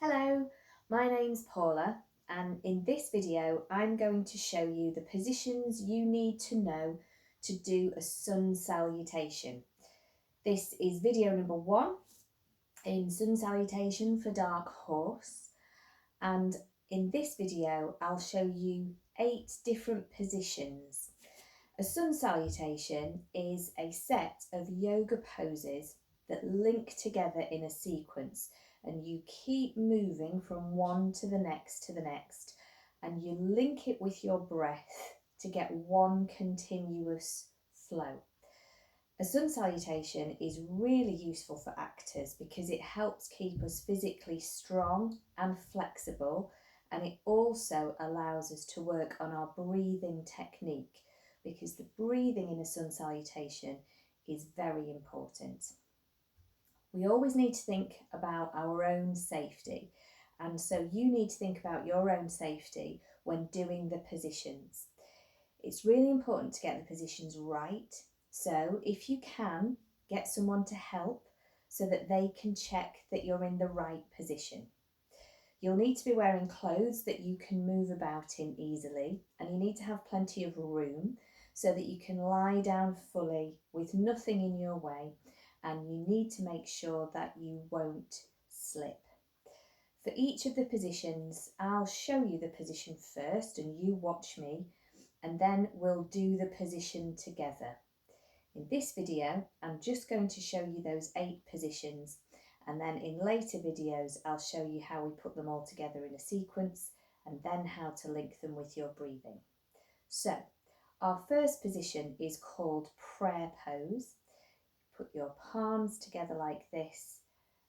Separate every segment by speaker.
Speaker 1: Hello, my name's Paula, and in this video I'm going to show you the positions you need to know to do a sun salutation. This is video number 1 in Sun Salutation for Dark Horse, and in this video I'll show you 8 different positions. A sun salutation is a set of yoga poses that link together in a sequence, and you keep moving from one to the next, and you link it with your breath to get one continuous flow. A sun salutation is really useful for actors because it helps keep us physically strong and flexible, and it also allows us to work on our breathing technique, because the breathing in a sun salutation is very important. We always need to think about our own safety, and so you need to think about your own safety when doing the positions. It's really important to get the positions right, so if you can, get someone to help so that they can check that you're in the right position. You'll need to be wearing clothes that you can move about in easily, and you need to have plenty of room so that you can lie down fully with nothing in your way, and you need to make sure that you won't slip. For each of the positions, I'll show you the position first and you watch me, and then we'll do the position together. In this video, I'm just going to show you those 8 positions, and then in later videos I'll show you how we put them all together in a sequence and then how to link them with your breathing. So, our first position is called prayer pose. Put your palms together like this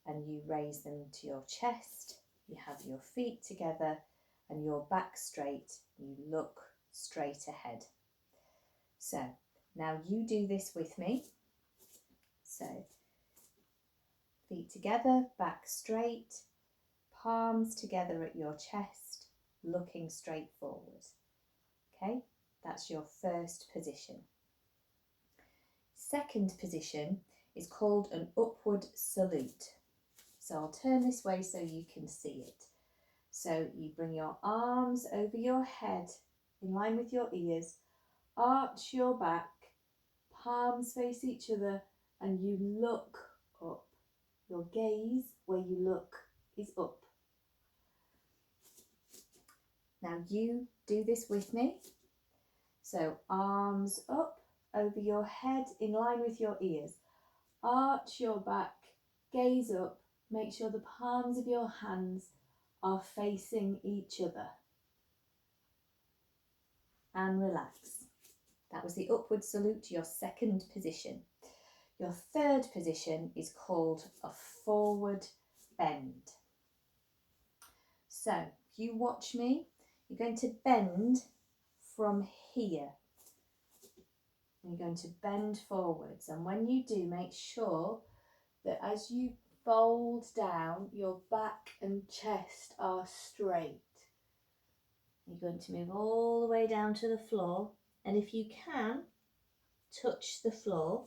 Speaker 1: and you raise them to your chest. You have your feet together and your back straight. You look straight ahead. So, now you do this with me. So, feet together, back straight, palms together at your chest, looking straight forward. Okay, that's your first position. Second position is called an upward salute. So I'll turn this way so you can see it. So you bring your arms over your head in line with your ears, arch your back, palms face each other, and you look up. Your gaze where you look is up. Now you do this with me. So arms up over your head in line with your ears. Arch your back, gaze up, make sure the palms of your hands are facing each other. And relax. That was the upward salute, your second position. Your third position is called a forward bend. So, if you watch me, you're going to bend from here. You're going to bend forwards, and when you do, make sure that as you fold down, your back and chest are straight. You're going to move all the way down to the floor, and if you can touch the floor,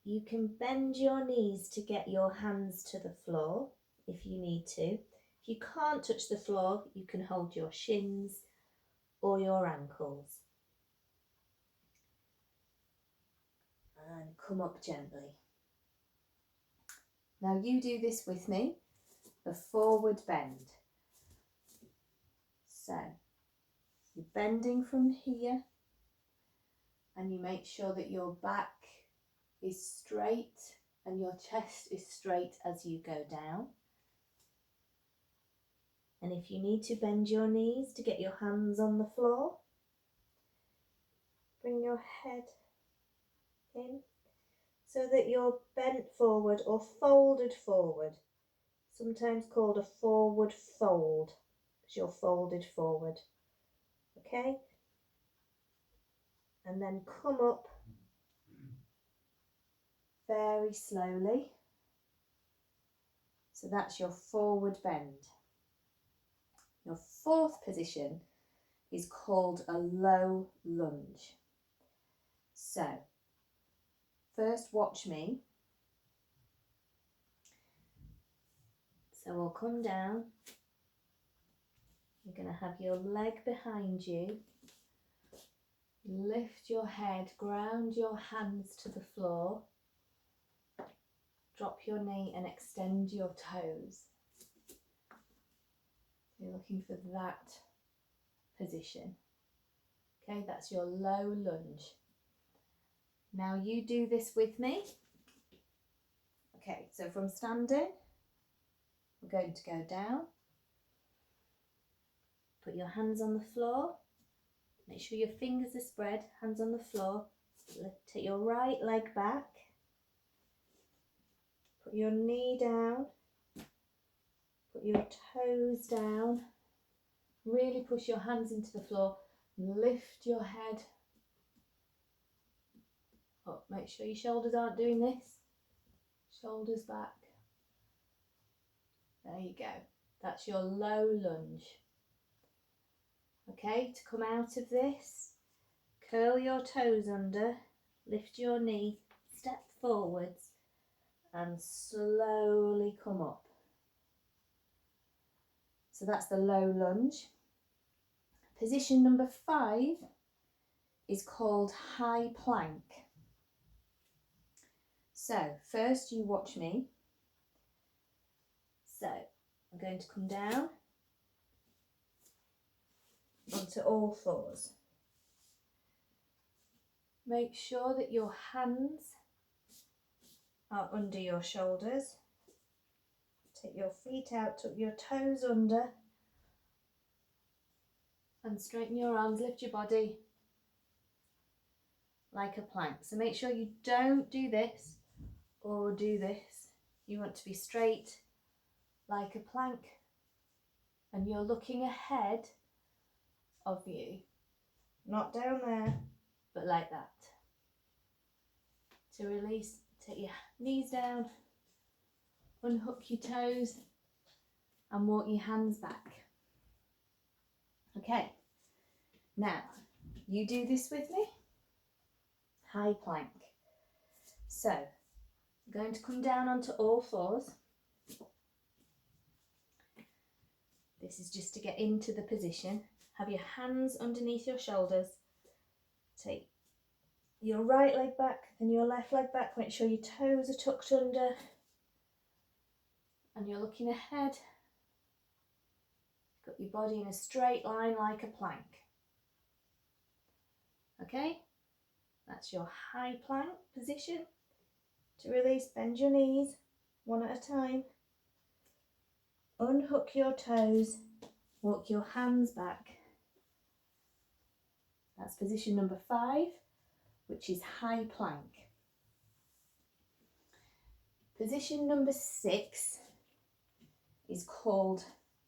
Speaker 1: you can bend your knees to get your hands to the floor if you need to. If you can't touch the floor, you can hold your shins or your ankles. And come up gently. Now you do this with me, a forward bend. So you're bending from here, and you make sure that your back is straight and your chest is straight as you go down. And if you need to bend your knees to get your hands on the floor, bring your head in so that you're bent forward or folded forward, sometimes called a forward fold, because you're folded forward. Okay? And then come up very slowly. So that's your forward bend. Your fourth position is called a low lunge. So, first watch me. So we'll come down. You're going to have your leg behind you. Lift your head, ground your hands to the floor. Drop your knee and extend your toes. You're looking for that position. Okay, that's your low lunge. Now you do this with me. Okay, so from standing, we're going to go down. Put your hands on the floor. Make sure your fingers are spread, hands on the floor. Take your right leg back. Put your knee down. Put your toes down. Really push your hands into the floor. Lift your head up. Make sure your shoulders aren't doing this. Shoulders back. There you go. That's your low lunge. Okay, to come out of this, curl your toes under, lift your knee, step forwards and slowly come up. So that's the low lunge. Position number 5 is called high plank. So first you watch me. So I'm going to come down onto all fours. Make sure that your hands are under your shoulders. Take your feet out, tuck your toes under and straighten your arms, lift your body like a plank. So make sure you don't do this or do this. You want to be straight like a plank and you're looking ahead of you, not down there, but like that. To release, take your knees down, unhook your toes and walk your hands back. Okay, now you do this with me. High plank. So I'm going to come down onto all fours. This is just to get into the position. Have your hands underneath your shoulders. Take your right leg back, then your left leg back. Make sure your toes are tucked under and you're looking ahead. Got your body in a straight line like a plank. Okay, that's your high plank position. To release, bend your knees one at a time. Unhook your toes, walk your hands back. That's position number 5, which is high plank. Position number 6 is called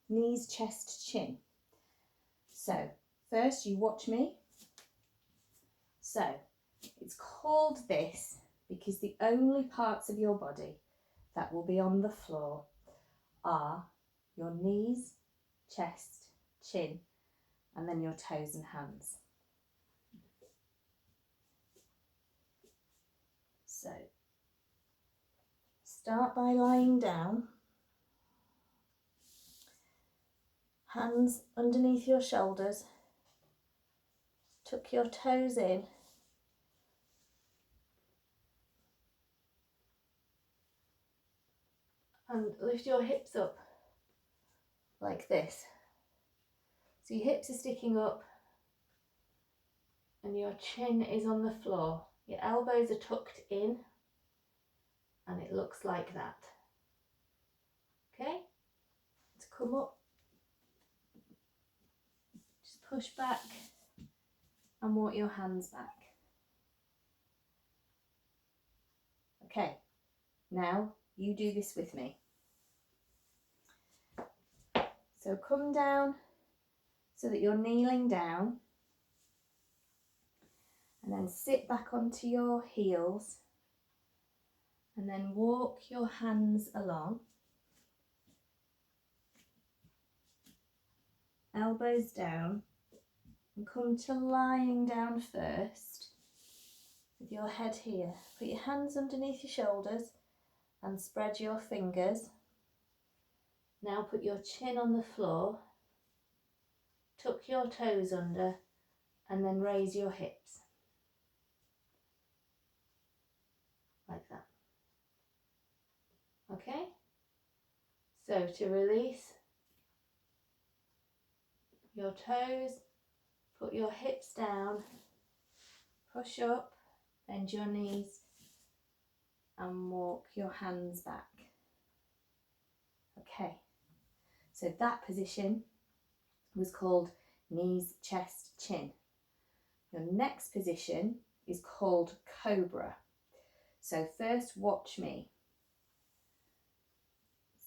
Speaker 1: knees, chest, chin. So first you watch me. So it's called this because the only parts of your body that will be on the floor are your knees, chest, chin, and then your toes and hands. So start by lying down, hands underneath your shoulders, tuck your toes in, and lift your hips up like this. So your hips are sticking up and your chin is on the floor. Your elbows are tucked in and it looks like that. Okay? To come up, just push back and walk your hands back. Okay, now you do this with me. So come down so that you're kneeling down and then sit back onto your heels and then walk your hands along. Elbows down and come to lying down first with your head here. Put your hands underneath your shoulders and spread your fingers Now put your chin on the floor, tuck your toes under, and then raise your hips. Like that. Okay? So to release your toes, put your hips down, push up, bend your knees, and walk your hands back. Okay, so that position was called knees, chest, chin. Your next position is called Cobra. So first watch me.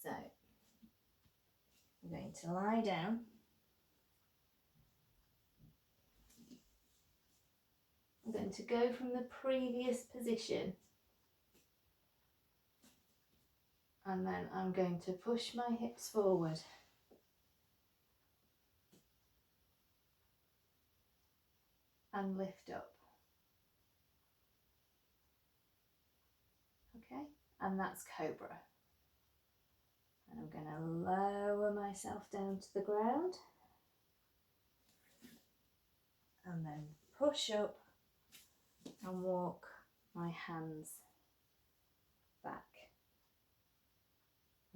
Speaker 1: So I'm going to lie down. I'm going to go from the previous position, and then I'm going to push my hips forward. And lift up. Okay, and that's Cobra. And I'm going to lower myself down to the ground. And then push up and walk my hands back.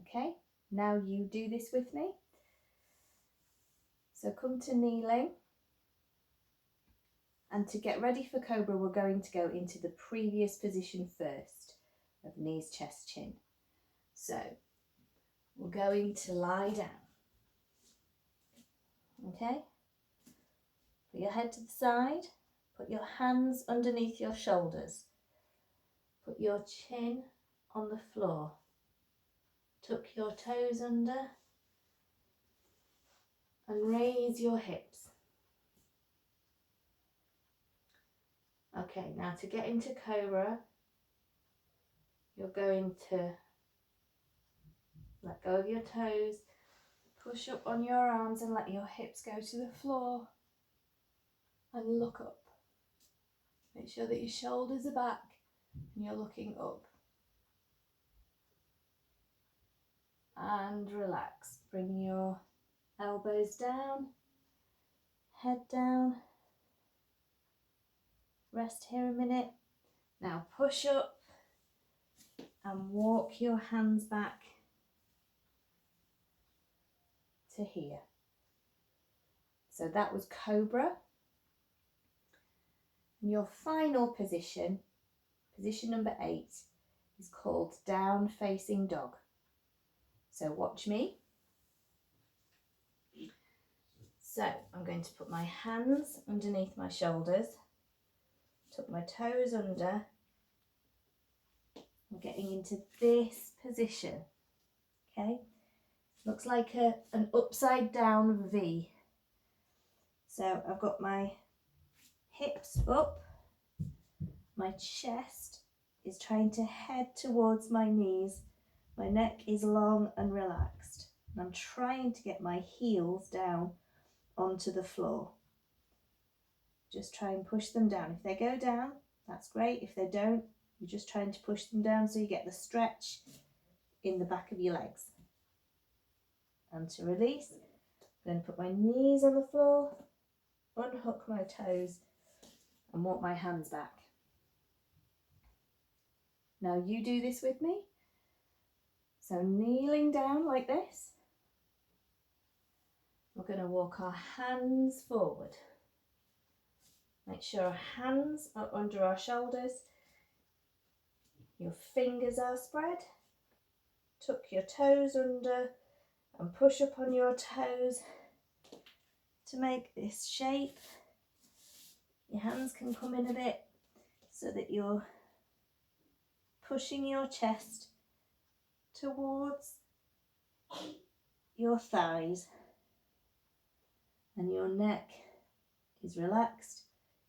Speaker 1: Okay, now you do this with me. So come to kneeling. And to get ready for Cobra, we're going to go into the previous position first of knees, chest, chin. So we're going to lie down. Okay? Put your head to the side. Put your hands underneath your shoulders. Put your chin on the floor. Tuck your toes under and raise your hips. Okay, now to get into Cobra, you're going to let go of your toes, push up on your arms and let your hips go to the floor and look up. Make sure that your shoulders are back and you're looking up. And relax. Bring your elbows down, head down. Rest here a minute. Now push up and walk your hands back to here. So that was Cobra. And your final position, position number 8, is called down facing dog. So watch me. So I'm going to put my hands underneath my shoulders, tuck my toes under. I'm getting into this position. Okay, looks like an upside down V. So I've got my hips up, my chest is trying to head towards my knees, my neck is long and relaxed, and I'm trying to get my heels down onto the floor. Just try and push them down. If they go down, that's great. If they don't, you're just trying to push them down so you get the stretch in the back of your legs. And to release, I'm going to put my knees on the floor, unhook my toes and walk my hands back. Now you do this with me. So kneeling down like this, we're going to walk our hands forward. Make sure our hands are under our shoulders. Your fingers are spread. Tuck your toes under and push up on your toes to make this shape. Your hands can come in a bit so that you're pushing your chest towards your thighs and your neck is relaxed.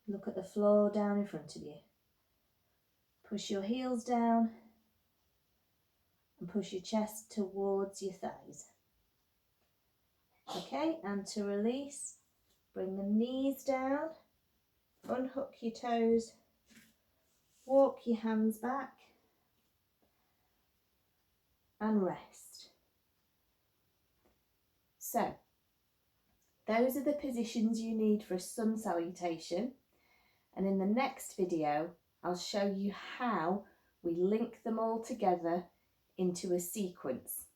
Speaker 1: Look at the floor down in front of you. Push your heels down and push your chest towards your thighs. Okay, and to release, bring the knees down, unhook your toes, walk your hands back and rest. So those are the positions you need for a sun salutation, and in the next video I'll show you how we link them all together into a sequence.